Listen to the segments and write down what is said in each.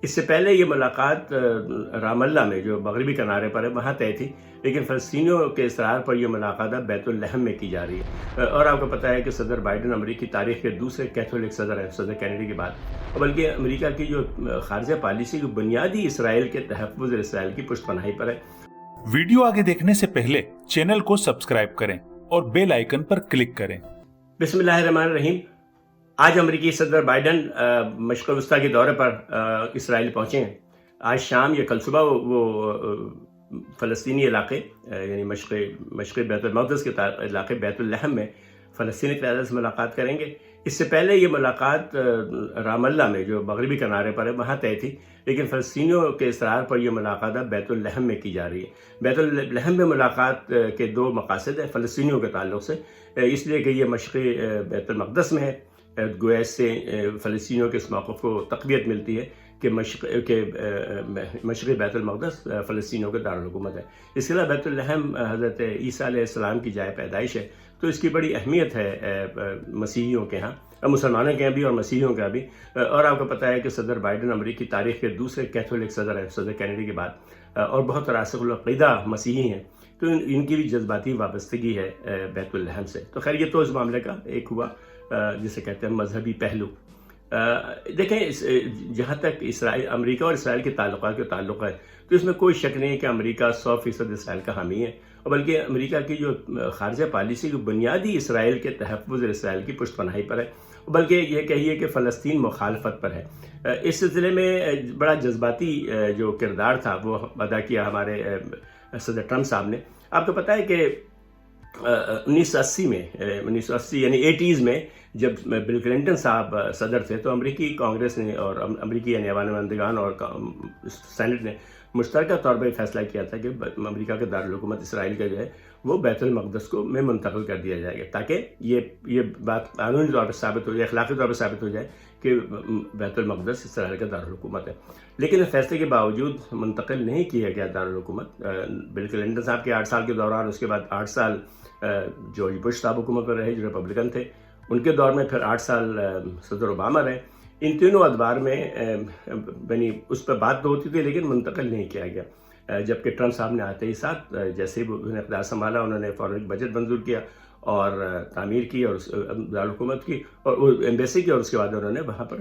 اس سے پہلے یہ ملاقات رام اللہ میں جو مغربی کنارے پر ہے وہاں طے تھی، لیکن فلسطینیوں کے اصرار پر یہ ملاقات اب بیت الحم میں کی جا رہی ہے۔ اور آپ کو پتہ ہے کہ صدر بائیڈن امریکی تاریخ کے دوسرے کیتھولک صدر ہیں، صدر کینیڈی کے بعد، بلکہ امریکہ کی جو خارجہ پالیسی کی بنیادی اسرائیل کے تحفظ اور اسرائیل کی پشت پناہی پر ہے۔ ویڈیو آگے دیکھنے سے پہلے چینل کو سبسکرائب کریں اور بیل آئیکن پر کلک کریں۔ بسم اللہ الرحمن الرحیم۔ آج امریکی صدر بائیڈن مشرق وسطیٰ کے دورے پر اسرائیل پہنچے ہیں۔ آج شام یا کل صبح وہ فلسطینی علاقے یعنی مشرق بیت المقدس کے علاقے بیت الحم میں فلسطینی قیادت سے ملاقات کریں گے۔ اس سے پہلے یہ ملاقات رام اللہ میں جو مغربی کنارے پر ہے وہاں طے تھی، لیکن فلسطینیوں کے اصرار پر یہ ملاقات اب بیت الحم میں کی جا رہی ہے۔ بیت الحم میں ملاقات کے دو مقاصد ہیں فلسطینیوں کے تعلق سے، اس لیے کہ یہ مشرقی بیت المقدس میں ہے، گویا اس سے فلسطینیوں کے اس موقف کو تقویت ملتی ہے کہ مشرقی بیت المقدس فلسطینیوں کے دارالحکومت ہے۔ اس کے علاوہ بیت الحم حضرت عیسیٰ علیہ السلام کی جائے پیدائش ہے، تو اس کی بڑی اہمیت ہے مسیحیوں کے ہاں، مسلمانوں کے یہاں بھی اور مسیحیوں کے بھی۔ اور آپ کو پتہ ہے کہ صدر بائیڈن امریکی تاریخ کے دوسرے کیتھولک صدر ہیں، صدر کینیڈی کے بعد، اور بہت راسخ العقیدہ مسیحی ہیں، تو ان کی بھی جذباتی وابستگی ہے بیت الحم سے۔ تو خیر، یہ تو اس معاملے کا ایک ہوا جسے کہتے ہیں مذہبی پہلو۔ دیکھیں، جہاں تک امریکہ اور اسرائیل کے تعلقات کا تعلق ہے تو اس میں کوئی شک نہیں کہ امریکہ 100% اسرائیل کا حامی ہے، اور بلکہ امریکہ کی جو خارجہ پالیسی کی بنیادی اسرائیل کے تحفظ اور اسرائیل کی پشت پناہی پر ہے، بلکہ یہ کہیے کہ فلسطین مخالفت پر ہے۔ اس سلسلے میں بڑا جذباتی جو کردار تھا وہ ادا کیا ہمارے صدر ٹرمپ صاحب نے۔ آپ کو پتہ ہے کہ 1980 یعنی 80s میں جب بل کلنٹن صاحب صدر تھے تو امریکی کانگریس نے اور امریکی یعنی ایوان نمائندگان اور سینٹ نے مشترکہ طور پر فیصلہ کیا تھا کہ امریکہ کا دارالحکومت اسرائیل کا جو ہے وہ بیت المقدس کو میں منتقل کر دیا جائے گا، تاکہ یہ بات قانونی طور پر ثابت ہو جائے، اخلاقی طور پر ثابت ہو جائے کہ بیت المقدس اسرائیل کا دارالحکومت ہے۔ لیکن اس فیصلے کے باوجود منتقل نہیں کیا گیا دارالحکومت۔ بل کلنٹن صاحب کے 8 سال کے دوران، اس کے بعد 8 سال جارج بش صاحب حکومت میں رہے جو ریپبلکن تھے، ان کے دور میں پھر 8 سال صدر اوباما رہے۔ ان تینوں ادوار میں یعنی اس پر بات تو ہوتی تھی لیکن منتقل نہیں کیا گیا، جبکہ ٹرمپ صاحب نے آتے ہی ساتھ جیسے ہی انہوں نے اقتدار سنبھالا انہوں نے فوراً ایک بجٹ منظور کیا اور تعمیر کی اور دارالحکومت کی اور ایمبیسی کی، اور اس کے بعد انہوں نے وہاں پر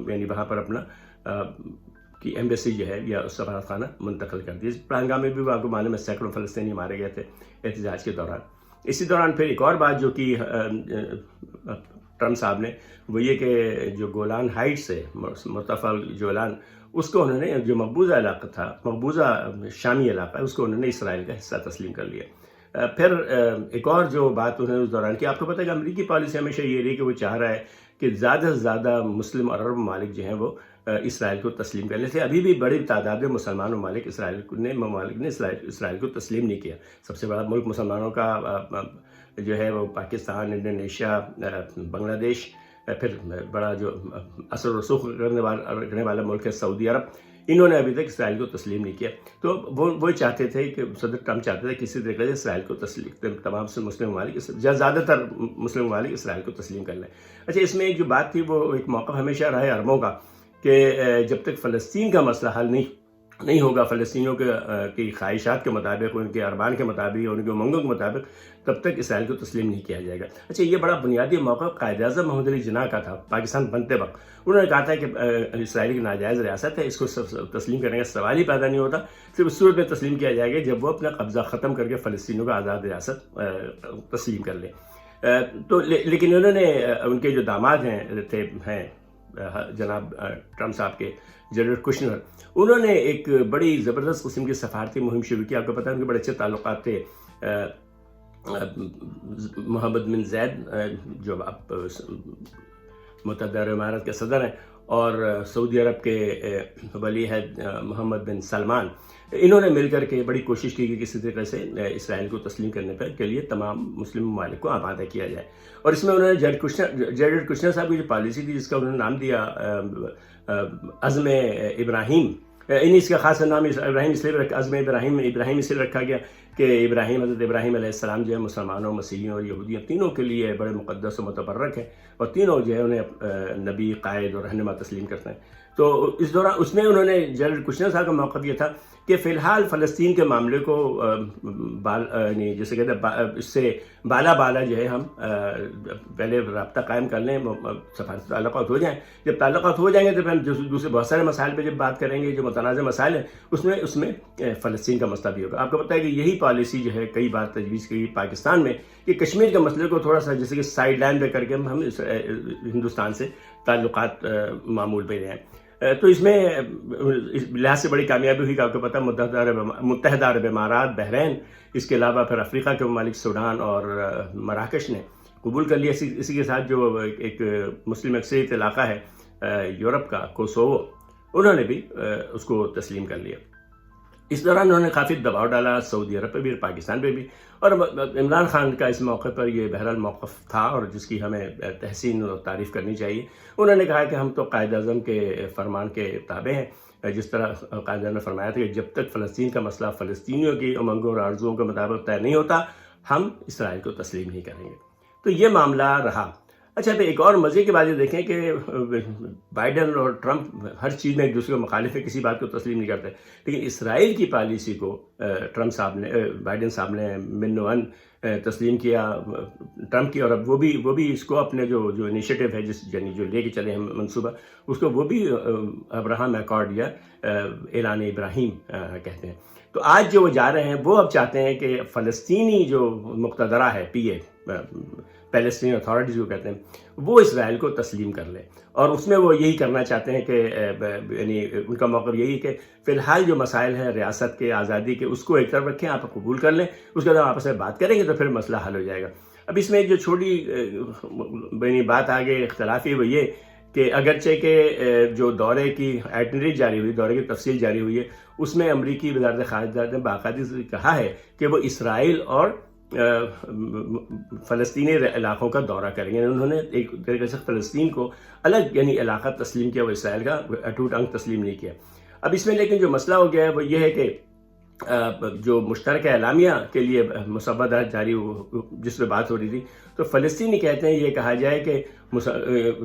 یعنی وہاں پر اپنا کی ایمبیسی جو ہے یا سفارت خانہ منتقل کر دی۔ اس ہنگامے میں بھی آپ کو معلوم ہے سینکڑوں فلسطینی مارے گئے تھے احتجاج کے دوران۔ اسی دوران پھر ایک اور بات جو کی ٹرمپ صاحب نے، وہ یہ کہ جو گولان ہائٹس ہے، مرتفع گولان، اس کو انہوں نے جو مقبوضہ علاقہ تھا، مقبوضہ شامی علاقہ ہے، اس کو انہوں نے اسرائیل کا حصہ تسلیم کر لیا۔ پھر ایک اور جو بات انہوں نے اس دوران کی، آپ کو پتہ ہے کہ امریکی پالیسی ہمیشہ یہ رہی کہ وہ چاہ رہا ہے کہ زیادہ سے زیادہ مسلم اور عرب ممالک جو ہیں وہ اسرائیل کو تسلیم کر لیتے۔ ابھی بھی بڑی تعداد میں مسلمان ممالک نے اسرائیل کو تسلیم نہیں کیا۔ سب سے بڑا ملک مسلمانوں کا جو ہے وہ پاکستان، انڈونیشیا، بنگلہ دیش، پھر بڑا جو اثر و رسوخ کرنے والا ملک ہے سعودی عرب، انہوں نے ابھی تک اسرائیل کو تسلیم نہیں کیا۔ تو وہ چاہتے تھے کہ صدر ٹرمپ چاہتے تھے کسی طریقے سے اسرائیل کو تسلیم، تمام مسلم ممالک زیادہ تر مسلم ممالک اسرائیل کو تسلیم کر لیں۔ اچھا، اس میں ایک جو بات تھی وہ ایک موقع ہمیشہ رہا ہے عربوں کا کہ جب تک فلسطین کا مسئلہ حل نہیں ہوگا فلسطینیوں کی خواہشات کے مطابق، ان کے ارمان کے مطابق، ان کے امنگوں کے مطابق، تب تک اسرائیل کو تسلیم نہیں کیا جائے گا۔ اچھا، یہ بڑا بنیادی موقع قائد اعظم محمد علی جناح کا تھا پاکستان بنتے وقت۔ انہوں نے کہا تھا کہ اسرائیل کی ناجائز ریاست ہے، اس کو تسلیم کرنے کا سوال ہی پیدا نہیں ہوتا، صرف اس صورت میں تسلیم کیا جائے گا جب وہ اپنا قبضہ ختم کر کے فلسطینیوں کا آزاد ریاست تسلیم کر لیں۔ تو لیکن انہوں نے ان کے جو داماد ہیں جناب ٹرمپ صاحب کے، جیرڈ کشنر، انہوں نے ایک بڑی زبردست قسم کی سفارتی مہم شروع کی۔ آپ کو پتہ ہے ان کے بڑے اچھے تعلقات تھے محمد بن زید جو اب متحدہ عرب امارات کے صدر ہیں، اور سعودی عرب کے ولی عہد محمد بن سلمان، انہوں نے مل کر کے بڑی کوشش کی کہ کسی طریقے سے اسرائیل کو تسلیم کرنے کے لیے تمام مسلم ممالک کو آمادہ کیا جائے۔ اور اس میں انہوں نے جیرڈ کشنر صاحب کی جو پالیسی تھی، جس کا انہوں نے نام دیا عزم ابراہیم، اس کا خاص نام ابراہیم اس لیے عزم ابراہیم اس لیے رکھا گیا کہ حضرت ابراہیم علیہ السلام جو ہے مسلمانوں، مسیحیوں اور یہودیوں تینوں کے لیے بڑے مقدس و متبرک ہیں، اور تینوں جو ہے انہیں نبی، قائد اور رہنما تسلیم کرتے ہیں۔ تو اس دوران اس میں انہوں نے جنرل کشنر صاحب کا موقف یہ تھا کہ فی الحال فلسطین کے معاملے کو یعنی جیسے کہتے ہیں اس سے بالا جو ہے ہم پہلے رابطہ قائم کر لیں، سفارتی تعلقات ہو جائیں. جب تعلقات ہو جائیں گے تو پھر ہم دوسرے بہت سارے مسائل پہ جب بات کریں گے، جو متنازع مسائل ہیں اس میں فلسطین کا مسئلہ بھی ہوگا. آپ کو پتہ ہے کہ یہی پالیسی جو ہے کئی بار تجویز کی پاکستان میں کہ کشمیر کے مسئلے کو تھوڑا سا جیسے کہ سائڈ لائن پہ کر کے ہم ہندوستان سے تعلقات معمول پہ رہیں. تو اس میں اس لحاظ سے بڑی کامیابی ہوئی کہ آپ کو پتہ متحدہ عرب امارات، بحرین، اس کے علاوہ پھر افریقہ کے ممالک سوڈان اور مراکش نے قبول کر لیا. اسی کے ساتھ جو ایک مسلم اکثریت علاقہ ہے یورپ کا، کوسوو، انہوں نے بھی اس کو تسلیم کر لیا. اس دوران انہوں نے کافی دباؤ ڈالا سعودی عرب پہ بھی اور پاکستان پہ بھی، اور عمران خان کا اس موقع پر یہ بہرحال موقف تھا اور جس کی ہمیں تحسین اور تعریف کرنی چاہیے. انہوں نے کہا کہ ہم تو قائد اعظم کے فرمان کے تابع ہیں. جس طرح قائد اعظم نے فرمایا تھا کہ جب تک فلسطین کا مسئلہ فلسطینیوں کی امنگوں اور آرزوؤں کے مطابق طے نہیں ہوتا، ہم اسرائیل کو تسلیم نہیں کریں گے. تو یہ معاملہ رہا. اچھا، تو ایک اور مزے کی بات یہ دیکھیں کہ بائیڈن اور ٹرمپ ہر چیز میں ایک دوسرے کو مخالف ہے، کسی بات کو تسلیم نہیں کرتے، لیکن اسرائیل کی پالیسی کو بائیڈن صاحب نے من و عن تسلیم کیا ٹرمپ کی، اور اب وہ بھی اس کو اپنے جو انیشیٹو ہے یعنی جو لے کے چلے ہیں منصوبہ، اس کو وہ بھی ابراہم ایکارڈ یا اعلان ابراہیم کہتے ہیں. تو آج جو وہ جا رہے ہیں وہ اب چاہتے ہیں کہ فلسطینی جو مقتدرہ ہے PA پیلسٹین اتھارٹیز کو کہتے ہیں، وہ اسرائیل کو تسلیم کر لیں. اور اس میں وہ یہی کرنا چاہتے ہیں کہ یعنی ان کا موقف یہی کہ فی الحال جو مسائل ہیں ریاست کے، آزادی کے، اس کو ایک طرف رکھیں، آپ قبول کر لیں، اس کے بعد آپس میں بات کریں گے تو پھر مسئلہ حل ہو جائے گا. اب اس میں جو چھوٹی بات آگے اختلافی وہ یہ کہ اگرچہ کہ جو دورے کی آئٹنری جاری ہوئی، دورے کی تفصیل جاری ہوئی ہے، اس میں امریکی وزارت خارجہ نے باقاعدگی سے کہا ہے کہ وہ اسرائیل اور فلسطینی علاقوں کا دورہ کریں گے. انہوں نے ایک طریقے سے فلسطین کو الگ یعنی علاقہ تسلیم کیا، وہ اسرائیل کا اٹوٹ انگ تسلیم نہیں کیا. اب اس میں لیکن جو مسئلہ ہو گیا ہے وہ یہ ہے کہ جو مشترکہ اعلامیہ کے لیے مسودہ جاری جس پہ بات ہو رہی تھی، تو فلسطینی کہتے ہیں یہ کہا جائے کہ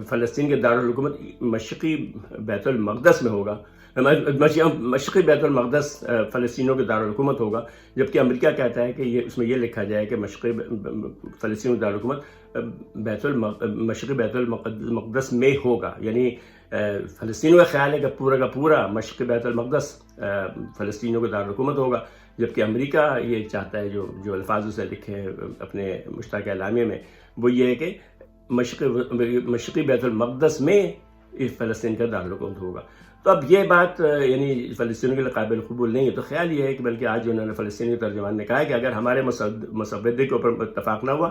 فلسطین کے دارالحکومت مشرقی بیت المقدس میں ہوگا، مشرقی بیت المقدس فلسطینیوں کے دارالحکومت ہوگا، جبکہ امریکہ کہتا ہے کہ اس میں یہ لکھا جائے کہ مشرقی فلسطینیوں کے دارالحکومت مشرقی بیت المقدس میں ہوگا. یعنی فلسطینیوں کا خیال ہے کہ پورا کا پورا مشرقی بیت المقدس فلسطینیوں کے دارالحکومت ہوگا، جبکہ امریکہ یہ چاہتا ہے جو الفاظ اسے لکھے ہیں اپنے مشترکہ اعلامیہ میں، وہ یہ ہے کہ مشرقی بیت المقدس میں فلسطین کا دارالحکومت ہوگا. تو اب یہ بات یعنی فلسطینیوں کے لیے قابل قبول نہیں ہے. تو خیال یہ ہے کہ بلکہ آج انہوں نے فلسطینی ترجمان نے کہا ہے کہ اگر ہمارے مسودے کے اوپر اتفاق نہ ہوا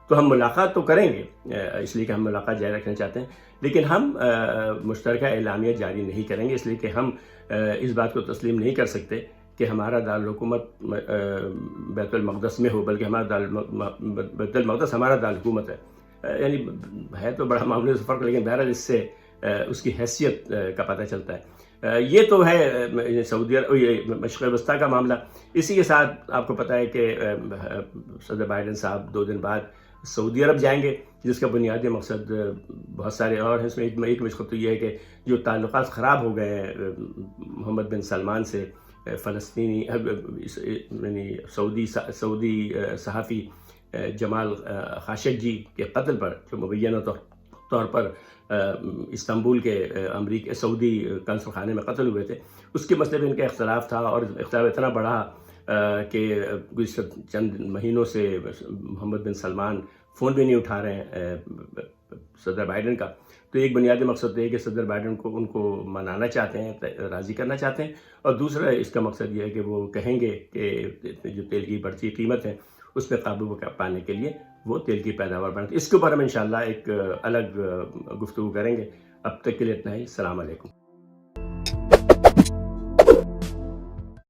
تو ہم ملاقات تو کریں گے، اس لیے کہ ہم ملاقات جاری رکھنا چاہتے ہیں، لیکن ہم مشترکہ اعلامیہ جاری نہیں کریں گے، اس لیے کہ ہم اس بات کو تسلیم نہیں کر سکتے کہ ہمارا دارالحکومت بیت المقدس میں ہو، بلکہ ہمارا بیت المقدس ہمارا دارالحکومت ہے. یعنی ہے تو بڑا معمولی سے فرق، لیکن بہرحال اس سے اس کی حیثیت کا پتہ چلتا ہے. یہ تو ہے سعودی عرب مشرق وسطیٰ کا معاملہ. اسی کے ساتھ آپ کو پتہ ہے کہ صدر بائیڈن صاحب 2 دن بعد سعودی عرب جائیں گے، جس کا بنیادی مقصد بہت سارے اور ہیں. اس میں ایک مقصد تو یہ ہے کہ جو تعلقات خراب ہو گئے ہیں محمد بن سلمان سے، فلسطینی یعنی سعودی صحافی جمال خاشقجی کے قتل پر، جو مبینہ طور پر استنبول کے سعودی قونصل خانے میں قتل ہوئے تھے، اس کے مسئلے میں ان کا اختلاف تھا، اور اختلاف اتنا بڑھا کہ گزشتہ چند مہینوں سے محمد بن سلمان فون بھی نہیں اٹھا رہے ہیں صدر بائیڈن کا. تو ایک بنیادی مقصد یہ ہے کہ صدر بائیڈن کو ان کو منانا چاہتے ہیں، راضی کرنا چاہتے ہیں، اور دوسرا اس کا مقصد یہ ہے کہ وہ کہیں گے کہ جو تیل کی بڑھتی قیمت ہے اس پہ قابو پانے کے لیے وہ تیل کی پیداوار بڑھتی. اس کے اوپر ہم انشاءاللہ ایک الگ گفتگو کریں گے. اب تک کے لیے اتنا ہی. السلام علیکم.